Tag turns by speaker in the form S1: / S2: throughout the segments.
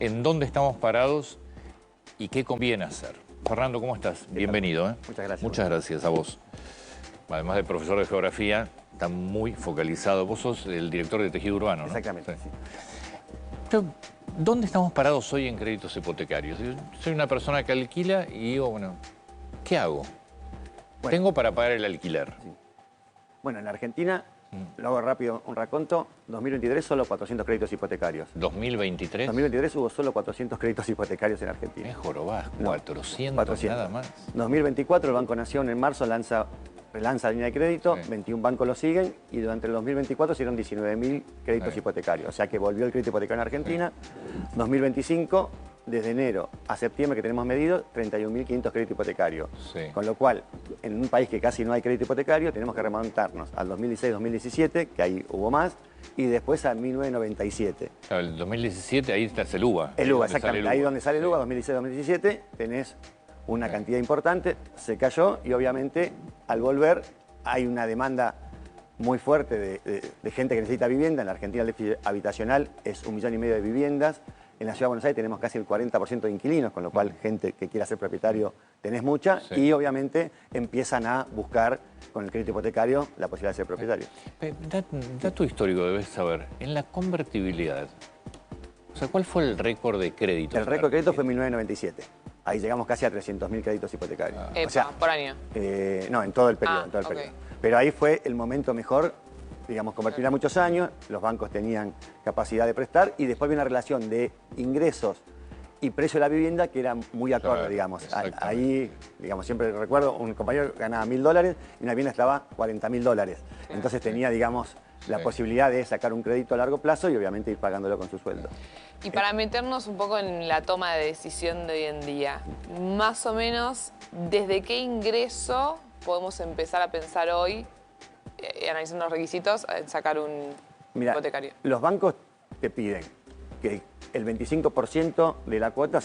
S1: en dónde estamos parados y qué conviene hacer. Fernando, ¿cómo estás? Bienvenido.
S2: Muchas gracias.
S1: Muchas gracias a vos. Además de profesor de geografía, está muy focalizado. Vos sos el director de Tejido Urbano, ¿no?
S2: Exactamente, sí.
S1: Pero, ¿dónde estamos parados hoy en créditos hipotecarios? Yo soy una persona que alquila y digo, bueno, ¿qué hago?
S2: Bueno,
S1: Tengo para pagar el alquiler.
S2: Sí. Bueno, en Argentina, lo hago rápido, un raconto, 2023 solo 400 créditos hipotecarios.
S1: 2023.
S2: 2023 hubo solo 400 créditos hipotecarios en Argentina.
S1: Es jorobás,
S2: No,
S1: 400 nada más.
S2: 2024 el Banco Nación en marzo relanza la línea de crédito,
S1: Sí.
S2: 21 bancos lo siguen y durante el 2024 se dieron 19.000 créditos
S1: Sí.
S2: hipotecarios. O sea que volvió el crédito hipotecario en Argentina. 2025, desde enero a septiembre que tenemos medido, 31.500 créditos hipotecarios.
S1: Sí.
S2: Con lo cual, en un país que casi no hay crédito hipotecario, tenemos que remontarnos al 2016-2017, que ahí hubo más, y después a 1997.
S1: Claro, el 2017 ahí está el UBA.
S2: El UBA, exactamente. Ahí donde sale el UBA,
S1: Sí.
S2: 2016-2017, tenés una
S1: Sí.
S2: cantidad importante, se cayó y obviamente al volver hay una demanda muy fuerte de gente que necesita vivienda. En la Argentina el déficit habitacional es 1,5 millones de viviendas. En la Ciudad de Buenos Aires tenemos casi el 40% de inquilinos, con lo cual gente que quiera ser propietario tenés mucha.
S1: Sí.
S2: Y obviamente empiezan a buscar con el crédito hipotecario la posibilidad de ser propietario.
S1: Dato histórico debes saber. En la convertibilidad, o sea, ¿cuál fue el récord de crédito?
S2: El récord de crédito fue en 1997. Ahí llegamos casi a 300.000 créditos hipotecarios.
S3: Epa, por año.
S2: No, en todo el periodo.
S3: Ah,
S2: en todo el
S3: ok.
S2: periodo. Pero ahí fue el momento mejor, digamos, convertir a muchos años, los bancos tenían capacidad de prestar y después había una relación de ingresos y precio de la vivienda que era muy acorde,
S1: Claro,
S2: digamos.
S1: exactamente.
S2: Ahí, digamos, siempre recuerdo, un compañero ganaba $1.000 y una vivienda estaba $40.000. Entonces tenía, digamos, la
S1: Sí.
S2: posibilidad de sacar un crédito a largo plazo y obviamente ir pagándolo con su sueldo.
S3: Y para meternos un poco en la toma de decisión de hoy en día, más o menos, ¿desde qué ingreso podemos empezar a pensar hoy, analizando los requisitos, en sacar un
S2: Mira,
S3: hipotecario?
S2: los bancos te piden que el 25% de la cuota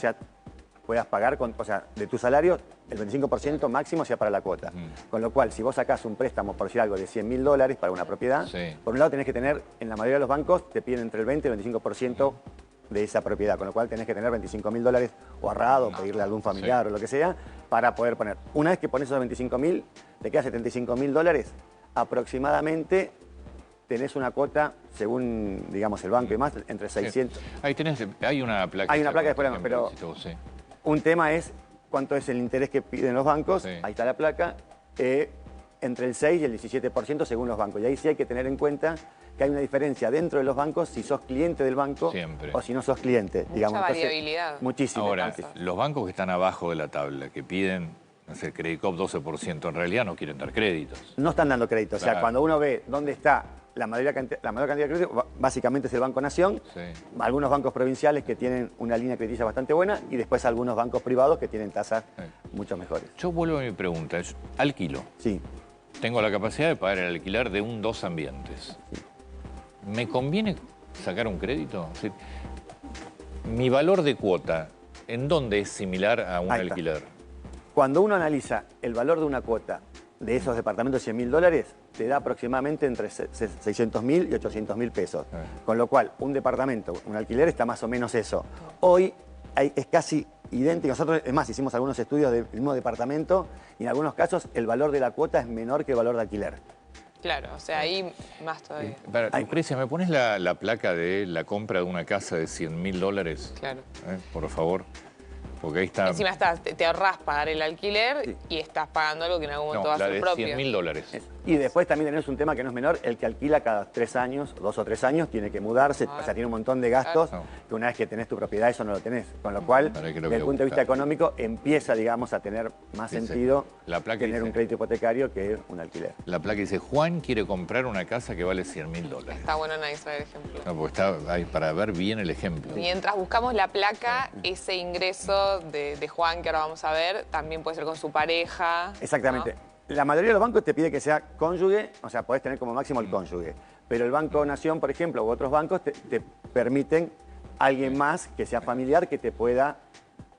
S2: puedas pagar, o sea, de tu salario, el 25% máximo sea para la cuota. Con lo cual, si vos sacás un préstamo, por decir algo, de $100.000 para una propiedad,
S1: Sí.
S2: por un lado tenés que tener, en la mayoría de los bancos, te piden entre el 20 y el 25% de esa propiedad, con lo cual tenés que tener $25.000 o ahorrado, pedirle a algún familiar o lo que sea, para poder poner. Una vez que pones esos 25.000, te quedan $75.000, aproximadamente tenés una cuota, según, digamos, el banco y más, entre 600.
S1: Ahí tenés, hay una placa.
S2: Hay una placa
S1: por
S2: después, pero
S1: ejemplo, si te- sí.
S2: un tema es cuánto es el interés que piden los bancos,
S1: Sí.
S2: ahí está la placa, entre el 6 y el 17% según los bancos. Y ahí sí hay que tener en cuenta que hay una diferencia dentro de los bancos si sos cliente del banco
S1: Siempre.
S2: o si no sos cliente. Digamos. Entonces,
S3: variabilidad.
S2: Muchísimo.
S1: Ahora,
S2: Entonces,
S1: los bancos que están abajo de la tabla, que piden, no sé, Credit Cop 12%, en realidad no quieren dar créditos.
S2: no están dando crédito. O sea,
S1: Claro.
S2: cuando uno ve dónde está la mayor cantidad de crédito, básicamente es el Banco Nación,
S1: Sí.
S2: algunos bancos provinciales que tienen una línea crediticia bastante buena y después algunos bancos privados que tienen tasas
S1: Sí.
S2: mucho mejores.
S1: Yo vuelvo a mi pregunta, es alquilo.
S2: Sí.
S1: Tengo la capacidad de pagar el alquiler de dos ambientes. ¿Me conviene sacar un crédito? O sea, mi valor de cuota, ¿en dónde es similar a un
S2: Ahí está.
S1: alquiler?
S2: Cuando uno analiza el valor de una cuota de esos departamentos de $100.000, te da aproximadamente entre 600.000 y 800.000 pesos. Con lo cual, un departamento, un alquiler, está más o menos eso. Hoy es casi idéntico. Nosotros, es más, hicimos algunos estudios del mismo departamento y en algunos casos el valor de la cuota es menor que el valor de alquiler.
S3: Claro, o sea, ahí más todavía.
S1: Para, Lucrecia, ¿me pones la placa de la compra de una casa de $100.000?
S3: Claro.
S1: Por favor. Porque ahí está...
S3: Encima te ahorrás pagar el alquiler
S2: Sí.
S3: y estás pagando algo que en algún momento va a
S1: la
S3: ser
S1: de
S3: propio.
S1: $100.000.
S2: Y después también tenés un tema que no es menor, el que alquila cada 3 años, 2 o 3 años, tiene que mudarse, o sea, tiene un montón de gastos
S1: Claro.
S2: que una vez que tenés tu propiedad eso no lo tenés. Con lo cual,
S1: Para que lo
S2: desde
S1: voy
S2: el
S1: a
S2: punto de vista
S1: buscar.
S2: económico, empieza, digamos, a tener más
S1: Dice,
S2: sentido
S1: la placa
S2: tener
S1: dice-
S2: un crédito hipotecario que un alquiler.
S1: La placa dice, Juan quiere comprar una casa que vale $100.000.
S3: Está bueno analizar el ejemplo.
S1: No, porque está ahí para ver bien el ejemplo.
S3: Mientras buscamos la placa, ese ingreso de Juan, que ahora vamos a ver, también puede ser con su pareja.
S2: Exactamente.
S3: ¿no?
S2: La mayoría de los bancos te pide que sea cónyuge, o sea, podés tener como máximo el cónyuge. Pero el Banco Nación, por ejemplo, u otros bancos te permiten alguien más que sea familiar que te pueda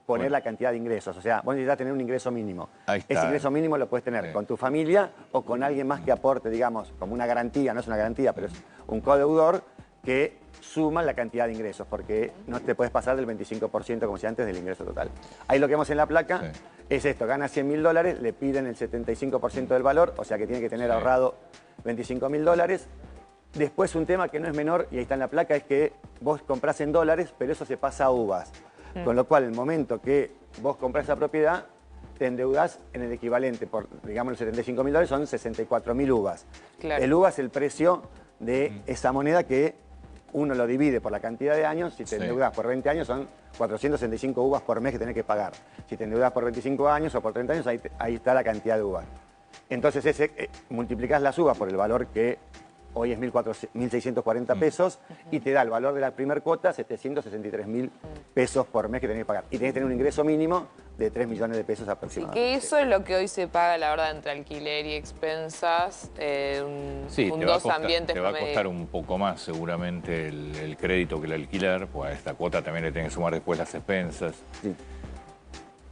S2: poner
S1: Bueno.
S2: la cantidad de ingresos. O sea, vos necesitas tener un ingreso mínimo.
S1: Ahí está.
S2: Ese ingreso mínimo lo puedes tener
S1: Sí.
S2: con tu familia o con alguien más que aporte, digamos, como una garantía, no es una garantía, pero es un codeudor que suman la cantidad de ingresos, porque no te puedes pasar del 25%, como decía antes, del ingreso total. Ahí lo que vemos en la placa es esto, gana $100.000, le piden el 75% del valor, o sea que tiene que tener ahorrado $25.000. Después un tema que no es menor, y ahí está en la placa, es que vos comprás en dólares, pero eso se pasa a uvas. Con lo cual, el momento que vos comprás esa propiedad, te endeudás en el equivalente, por, digamos, los $75.000 son 64.000 uvas.
S3: Claro.
S2: El uva es el precio de esa moneda que uno lo divide por la cantidad de años. Si te endeudás por 20 años son 465 uvas por mes que tenés que pagar. Si te endeudás por 25 años o por 30 años, ahí está la cantidad de uvas. Entonces multiplicás las uvas por el valor que hoy es 1.640 pesos y te da el valor de la primer cuota, 763.000 pesos por mes que tenés que pagar. Y tenés que tener un ingreso mínimo de 3 millones de pesos
S3: Así
S2: aproximadamente.
S3: que eso es lo que hoy se paga, la verdad, entre alquiler y expensas, un dos ambientes
S1: te va a
S3: promedio.
S1: costar un poco más seguramente el crédito que el alquiler, pues a esta cuota también le tenés que sumar después las expensas.
S2: Sí.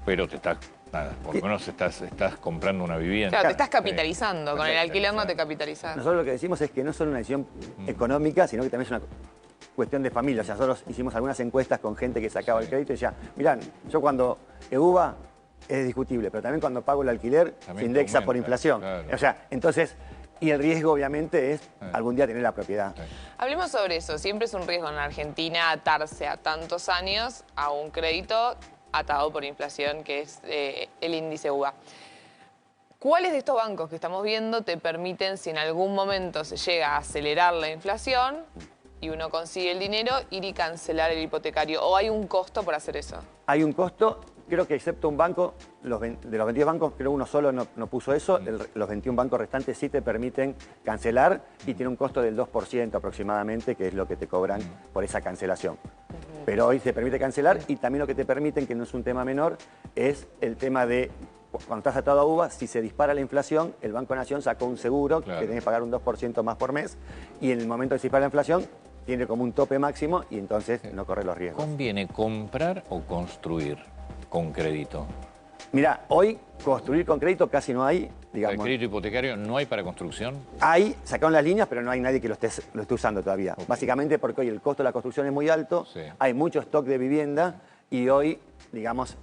S1: Pero te estás, nada, por lo menos estás comprando una vivienda.
S3: Claro, te estás capitalizando, con el alquiler no te capitalizás.
S2: Nosotros lo que decimos es que no es solo una decisión económica, sino que también es una cuestión de familia. O sea, nosotros hicimos algunas encuestas con gente que sacaba el crédito y decía, mirá, yo cuando EUVA es discutible, pero también cuando pago el alquiler
S1: También
S2: se indexa
S1: aumenta,
S2: por inflación.
S1: claro.
S2: O sea, entonces, y el riesgo obviamente es algún día tener la propiedad.
S3: Hablemos sobre eso. Siempre es un riesgo en Argentina atarse a tantos años a un crédito atado por inflación, que es el índice UVA. ¿Cuáles de estos bancos que estamos viendo te permiten, si en algún momento se llega a acelerar la inflación y uno consigue el dinero, ir y cancelar el hipotecario? ¿O hay un costo por hacer eso?
S2: Hay un costo, creo que excepto un banco, de los 22 bancos, creo uno solo no puso eso, los 21 bancos restantes sí te permiten cancelar y tiene un costo del 2% aproximadamente, que es lo que te cobran por esa cancelación. Pero hoy se permite cancelar y también lo que te permiten, que no es un tema menor, es el tema de cuando estás atado a UVA, si se dispara la inflación, el Banco Nación sacó un seguro que tenés que pagar un 2% más por mes y en el momento que se dispara la inflación tiene como un tope máximo y entonces no corre los riesgos.
S1: ¿Conviene comprar o construir con crédito?
S2: Mira, hoy construir con crédito casi no hay,
S1: ¿El
S2: digamos.
S1: crédito hipotecario no hay para construcción?
S2: Hay, sacaron las líneas, pero no hay nadie que lo esté usando todavía. Básicamente porque hoy el costo de la construcción es muy alto, hay mucho stock de vivienda y hoy, digamos,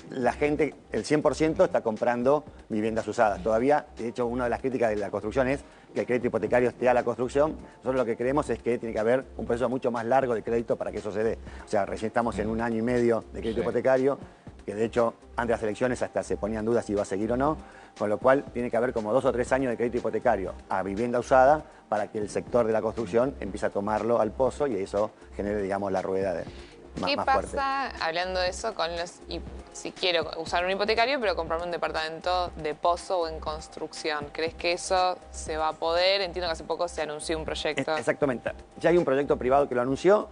S2: la gente, el 100% está comprando viviendas usadas. Todavía, de hecho, una de las críticas de la construcción es que el crédito hipotecario esté a la construcción. Nosotros lo que creemos es que tiene que haber un proceso mucho más largo de crédito para que eso se dé. O sea, recién estamos en 1 año y medio de crédito hipotecario, que de hecho antes de las elecciones hasta se ponían dudas si iba a seguir o no, con lo cual tiene que haber como 2 o 3 años de crédito hipotecario a vivienda usada para que el sector de la construcción empiece a tomarlo al pozo y eso genere, digamos, la rueda de
S3: ¿Qué
S2: más
S3: pasa,
S2: fuerte.
S3: hablando de eso, con los... si quiero usar un hipotecario, pero comprarme un departamento de pozo o en construcción? ¿Crees que eso se va a poder? Entiendo que hace poco se anunció un proyecto.
S2: Exactamente. Ya hay un proyecto privado que lo anunció,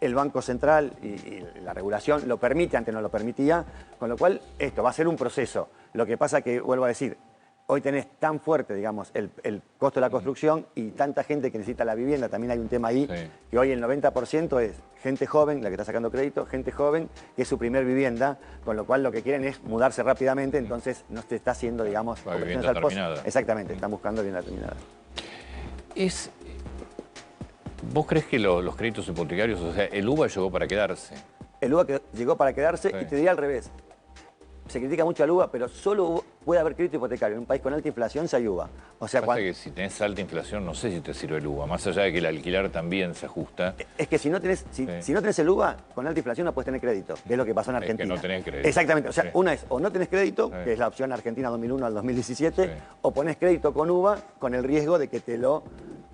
S2: el Banco Central y la regulación lo permite, antes no lo permitía, con lo cual esto va a ser un proceso. Lo que pasa que, vuelvo a decir, hoy tenés tan fuerte, digamos, el costo de la construcción y tanta gente que necesita la vivienda, también hay un tema ahí, que hoy el 90% es gente joven, la que está sacando crédito, gente joven, que es su primer vivienda, con lo cual lo que quieren es mudarse rápidamente, entonces no se está haciendo, digamos,
S1: vivienda
S2: al pozo.
S1: terminada.
S2: Exactamente, están buscando vivienda terminada.
S1: ¿Vos crees que los créditos hipotecarios, o sea, el UVA llegó para quedarse?
S2: El UVA que llegó para quedarse y te diría al revés. Se critica mucho al UVA, pero solo puede haber crédito hipotecario. En un país con alta inflación si hay UVA. O sea,
S1: Pasa que si tenés alta inflación, no sé si te sirve el UVA, más allá de que el alquiler también se ajusta.
S2: Es que si no tenés el UVA, con alta inflación no puedes tener crédito, que es lo que pasó en Argentina.
S1: Es que no tenés crédito.
S2: Exactamente. O sea, una es o no tenés crédito, que es la opción Argentina 2001 al 2017, o ponés crédito con UVA con el riesgo de que te lo...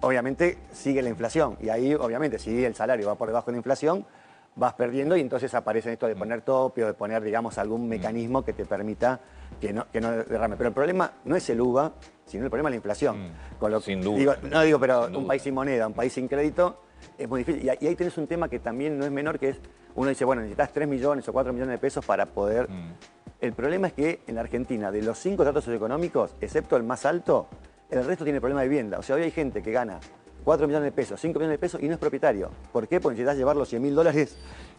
S2: Obviamente sigue la inflación. Y ahí, obviamente, si el salario va por debajo de la inflación, vas perdiendo y entonces aparece esto de poner tope o de poner, digamos, algún mecanismo que te permita que no derrame. Pero el problema no es el UVA, sino el problema es la inflación.
S1: Sin duda.
S2: Pero
S1: Sin
S2: un
S1: duda.
S2: país sin moneda, un país sin crédito, es muy difícil. Y ahí tenés un tema que también no es menor, que es, uno dice, bueno, necesitas 3 millones o 4 millones de pesos para poder... El problema es que en la Argentina, de los 5 datos socioeconómicos, excepto el más alto, el resto tiene problema de vivienda. O sea, hoy hay gente que gana 4 millones de pesos, 5 millones de pesos y no es propietario. ¿Por qué? Porque necesitas llevar los 100.000 dólares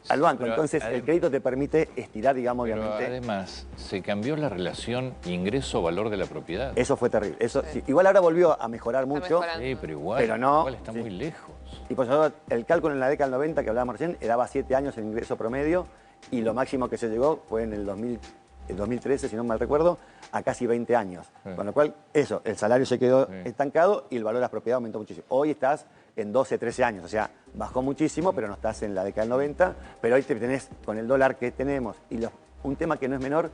S2: al banco.
S1: Pero
S2: Entonces, el crédito te permite estirar, digamos,
S1: Pero
S2: obviamente.
S1: además, se cambió la relación ingreso-valor de la propiedad.
S2: Eso fue terrible. Eso, sí. Igual ahora volvió a mejorar mucho.
S3: mejorando.
S1: Sí, pero igual,
S2: Pero no,
S1: igual está
S2: sí.
S1: muy lejos.
S2: Y por eso el cálculo en la década del 90 que hablábamos recién, daba 7 años el ingreso promedio y lo máximo que se llegó fue en el 2013, si no mal recuerdo, a casi 20 años.
S1: Sí.
S2: Con lo cual, eso, el salario se quedó
S1: Sí.
S2: estancado y el valor de la propiedad aumentó muchísimo. Hoy estás en 12, 13 años, o sea, bajó muchísimo, pero no estás en la década del 90, pero hoy te tenés, con el dólar que tenemos y un tema que no es menor,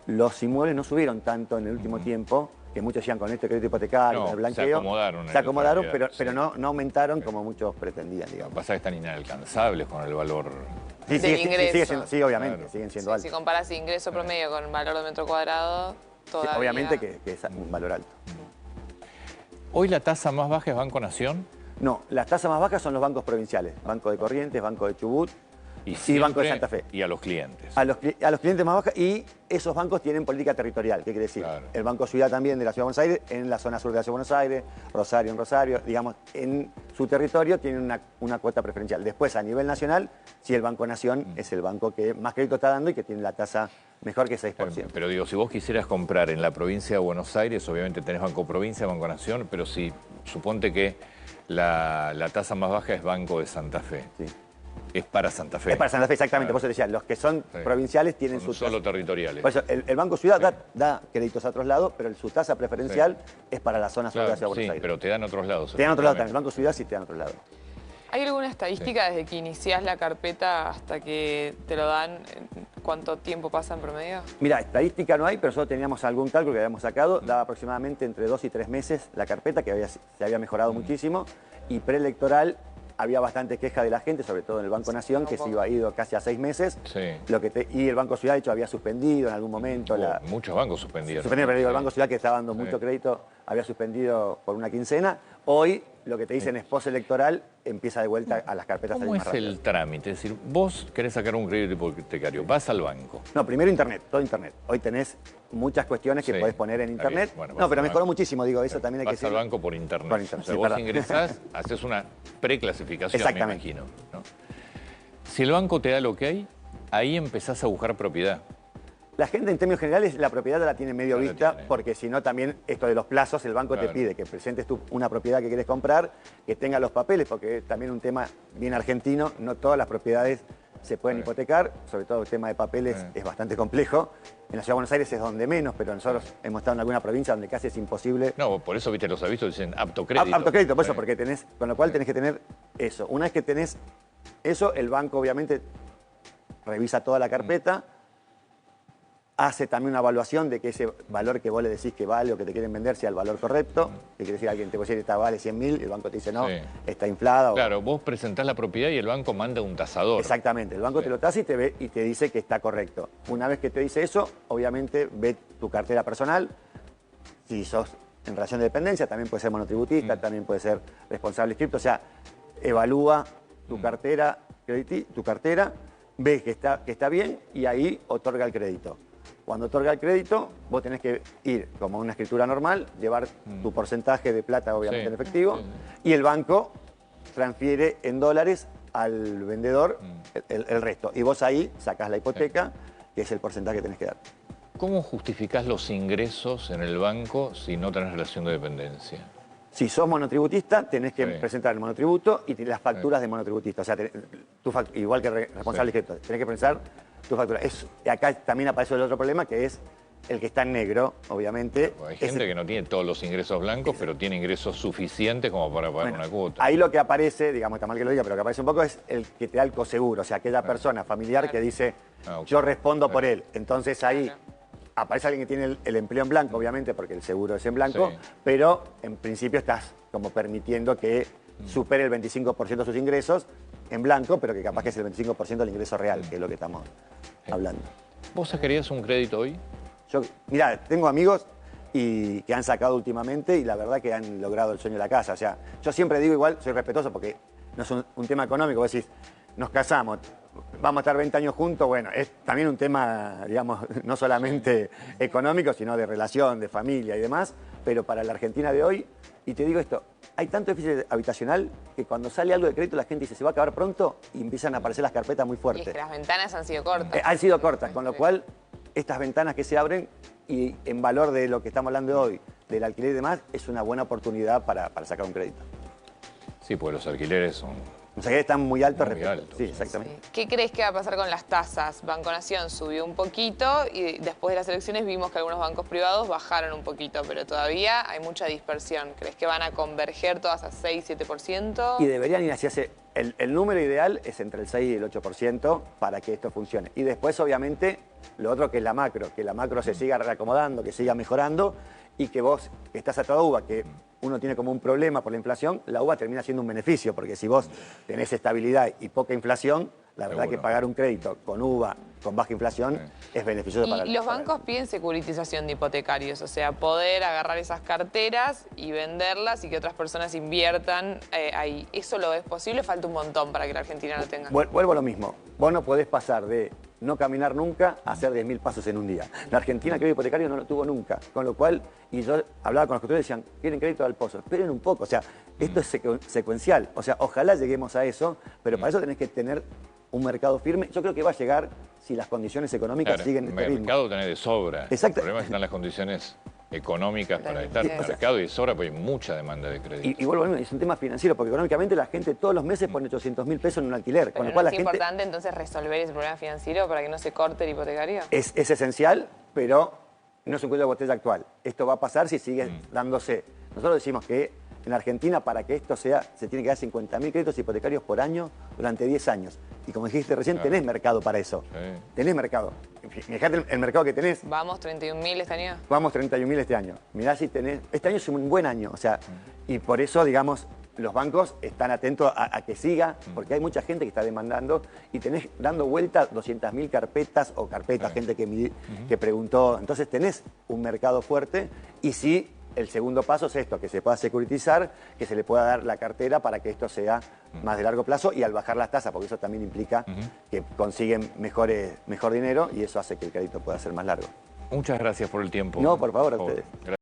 S2: los inmuebles no subieron tanto en el último tiempo, que muchos decían con este crédito hipotecario,
S1: No,
S2: con el blanqueo.
S1: se acomodaron en
S2: Se acomodaron,
S1: la
S2: pero,
S1: realidad,
S2: pero
S1: sí.
S2: no aumentaron como muchos pretendían,
S1: Lo que
S2: digamos.
S1: pasa es que están inalcanzables con el valor.
S2: Sí,
S3: Del ingreso.
S2: sí, obviamente,
S1: Claro.
S2: siguen siendo
S3: Sí,
S2: altos.
S3: si comparas ingreso promedio con valor de metro cuadrado,
S2: Sí,
S3: todavía...
S2: obviamente que es un valor alto.
S1: Hoy la tasa más baja es Banco Nación
S2: No, las tasas más bajas son los bancos provinciales, Banco de Corrientes, Banco de Chubut y Banco de
S1: siempre-
S2: Santa Fe.
S1: Y a los clientes.
S2: A los clientes más bajas y esos bancos tienen política territorial. ¿Qué quiere decir?
S1: Claro.
S2: El Banco Ciudad también de la Ciudad de Buenos Aires, en la zona sur de la Ciudad de Buenos Aires, Rosario en Rosario, digamos, en su territorio tienen una cuota preferencial. Después, a nivel nacional, sí el Banco Nación es el banco que más crédito está dando y que tiene la tasa mejor que 6%.
S1: Pero digo, si vos quisieras comprar en la provincia de Buenos Aires, obviamente tenés Banco Provincia, Banco Nación, pero si suponte que la tasa más baja es Banco de Santa Fe.
S2: Sí.
S1: Es para Santa Fe.
S2: Es para Santa Fe, exactamente.
S1: Claro.
S2: Por eso decía, los que son
S1: Sí.
S2: provinciales tienen
S1: Son
S2: su
S1: solo
S2: tasa.
S1: territoriales.
S2: Por eso, el Banco Ciudad da créditos a otros lados, pero su tasa preferencial es para la zona sur de la Ciudad de
S1: Claro,
S2: Buenos
S1: sí,
S2: Aires.
S1: pero te dan otros lados.
S2: Te dan otro lado también. El
S1: efectivamente.
S2: Banco Ciudad sí te dan otro lado.
S3: ¿Hay alguna estadística desde que iniciás la carpeta hasta que te lo dan? ¿Cuánto tiempo pasa en promedio?
S2: Mira, estadística no hay, pero nosotros teníamos algún cálculo que habíamos sacado. Daba aproximadamente entre 2 y 3 meses la carpeta, que se había mejorado muchísimo. Y preelectoral había bastante queja de la gente, sobre todo en el Banco Nación, que se iba ido casi a 6 meses.
S1: Sí.
S2: Y el Banco Ciudad, de hecho, había suspendido en algún momento la...
S1: Muchos bancos suspendieron.
S2: Suspendido, pero digo, el
S1: Sí.
S2: Banco Ciudad, que estaba dando mucho crédito, había suspendido por una quincena. Hoy, lo que te dicen es postelectoral, empieza de vuelta a las carpetas. a
S1: ¿Cómo
S2: salir
S1: es
S2: más rápido.
S1: el trámite? Es decir, vos querés sacar un crédito hipotecario, vas al banco.
S2: No, primero Internet, todo Internet. Hoy tenés muchas cuestiones que
S1: Sí,
S2: podés poner en
S1: está
S2: Internet.
S1: bien. Bueno, vas
S2: No, pero
S1: al
S2: mejoró
S1: banco.
S2: muchísimo, digo, eso también hay que
S1: Vas al
S2: decirlo.
S1: banco por internet.
S2: Por internet,
S1: O sea,
S2: sí,
S1: vos
S2: perdón.
S1: ingresás, haces una preclasificación, me
S2: Exactamente.
S1: imagino. ¿no? Si el banco te da lo que hay, ahí empezás a buscar propiedad.
S2: La gente, en términos generales, la propiedad la tiene medio
S1: Ya la
S2: vista,
S1: tiene.
S2: porque si no, también esto de los plazos, el banco
S1: Claro.
S2: te pide que presentes una propiedad que quieres comprar, que tenga los papeles, porque es también un tema bien argentino, no todas las propiedades se pueden
S1: Sí.
S2: hipotecar, sobre todo el tema de papeles
S1: Sí.
S2: es bastante complejo. En la Ciudad de Buenos Aires es donde menos, pero nosotros hemos estado en alguna provincia donde casi es imposible.
S1: No, por eso, viste, los avisos dicen apto crédito.
S2: Apto crédito, por eso,
S1: Sí.
S2: porque tenés, con lo cual tenés que tener eso. Una vez que tenés eso, el banco obviamente revisa toda la carpeta, hace también una evaluación de que ese valor que vos le decís que vale o que te quieren vender sea el valor correcto. Que quiere decir, alguien te puede decir, esta vale 100.000, y el banco te dice, no,
S1: Sí.
S2: está inflada. o-
S1: Claro, vos presentás la propiedad y el banco manda un tasador.
S2: Exactamente, el banco
S1: Sí.
S2: te lo tasa y te ve y te dice que está correcto. Una vez que te dice eso, obviamente ve tu cartera personal. Si sos en relación de dependencia, también puede ser monotributista, también puede ser responsable inscripto. O sea, evalúa tu cartera, tu cartera, ve que está bien y ahí otorga el crédito. Cuando otorga el crédito, vos tenés que ir como una escritura normal, llevar tu porcentaje de plata, obviamente,
S1: Sí.
S2: en efectivo,
S1: Sí.
S2: y el banco transfiere en dólares al vendedor el resto. Y vos ahí sacás la hipoteca, que es el porcentaje que tenés que dar.
S1: ¿Cómo justificás los ingresos en el banco si no tenés relación de dependencia?
S2: Si sos monotributista, tenés que
S1: Sí.
S2: presentar el monotributo y las facturas de monotributista. O sea, igual que responsable
S1: Sí.
S2: inscripto, tenés que presentar tu factura. Y acá también aparece el otro problema, que es el que está en negro, obviamente.
S1: Hay gente que no tiene todos los ingresos blancos, pero tiene ingresos suficientes como para pagar
S2: Bueno,
S1: una cuota.
S2: ahí lo que aparece, digamos, está mal que lo diga, pero lo que aparece un poco es el que te da el coseguro, o sea, aquella persona familiar que dice,
S1: Ah, ok.
S2: yo respondo por él. Entonces ahí
S3: Claro.
S2: aparece alguien que tiene el empleo en blanco, obviamente, porque el seguro es en blanco,
S1: Sí.
S2: pero en principio estás como permitiendo que supere el 25% de sus ingresos en blanco, pero que capaz que es el 25% del ingreso real, que es lo que estamos hablando.
S1: ¿Vos sacarías un crédito hoy?
S2: Yo, mira, tengo amigos que han sacado últimamente y la verdad que han logrado el sueño de la casa. O sea, yo siempre digo igual, soy respetuoso porque no es un tema económico. Vos decís, nos casamos, vamos a estar 20 años juntos, bueno, es también un tema, digamos, no solamente económico, sino de relación, de familia y demás, pero para la Argentina de hoy, y te digo esto, hay tanto déficit habitacional que cuando sale algo de crédito la gente dice, se va a acabar pronto, y empiezan a aparecer las carpetas muy
S3: Y es
S2: fuertes.
S3: que las ventanas han sido cortas.
S2: Han sido cortas, con lo cual estas ventanas que se abren y en valor de lo que estamos hablando hoy, del alquiler y demás, es una buena oportunidad para sacar un crédito.
S1: Sí, porque los alquileres son...
S2: Los alquileres están muy altos.
S1: Muy altos.
S2: Sí, exactamente.
S3: ¿Qué crees que va a pasar con las tasas? Banco Nación subió un poquito y después de las elecciones vimos que algunos bancos privados bajaron un poquito, pero todavía hay mucha dispersión. ¿Crees que van a converger todas a 6-7%?
S2: Y deberían ir hacia ese... El número ideal es entre el 6 y el 8% para que esto funcione. Y después, obviamente, lo otro que es la macro, que la macro se siga reacomodando, que siga mejorando y que vos que estás atado a UVA, que uno tiene como un problema por la inflación, la UVA termina siendo un beneficio, porque si vos tenés estabilidad y poca inflación, la verdad que pagar un crédito con UVA, con baja inflación, es beneficioso para el...
S3: Y los bancos piden securitización de hipotecarios, o sea, poder agarrar esas carteras y venderlas y que otras personas inviertan ahí. ¿Eso lo es posible? Falta un montón para que la Argentina lo tenga.
S2: Vuelvo a lo mismo. Vos no podés pasar de no caminar nunca a hacer 10.000 pasos en un día. La Argentina crédito hipotecario no lo tuvo nunca. Con lo cual, y yo hablaba con los constructores y decían, quieren crédito al pozo. Esperen un poco, o sea, esto es secuencial. O sea, ojalá lleguemos a eso, pero para eso tenés que tener un mercado firme. Yo creo que va a llegar si las condiciones económicas siguen este ritmo.
S1: El mercado tenés de sobra.
S2: Exacto.
S1: El problema es que están las condiciones económicas para estar. El mercado y de sobra, pues hay mucha demanda de crédito.
S2: Y vuelvo a lo mismo, es un tema financiero, porque económicamente la gente todos los meses pone 800.000 pesos en un alquiler.
S3: Pero
S2: Con lo
S3: ¿no
S2: cual
S3: es
S2: la gente...
S3: importante entonces resolver ese problema financiero para que no se corte el hipotecario?
S2: Es esencial, pero no es un cuello de botella actual. Esto va a pasar si sigue dándose. Nosotros decimos que en Argentina, para que esto sea, se tiene que dar 50.000 créditos hipotecarios por año durante 10 años. Y como dijiste recién, tenés mercado para eso.
S1: Sí.
S2: Tenés mercado. Fíjate el mercado que tenés.
S3: Vamos, 31.000 este año.
S2: Vamos 31.000 este año. Mirá si tenés... Este año es un buen año, o sea, y por eso, digamos, los bancos están atentos a que siga, porque hay mucha gente que está demandando y tenés dando vuelta 200.000 carpetas o carpetas, gente que preguntó. Entonces tenés un mercado fuerte y sí, el segundo paso es esto, que se pueda securitizar, que se le pueda dar la cartera para que esto sea más de largo plazo y al bajar las tasas, porque eso también implica que consiguen mejor dinero y eso hace que el crédito pueda ser más largo.
S1: Muchas gracias por el tiempo.
S2: No, por favor, a ustedes.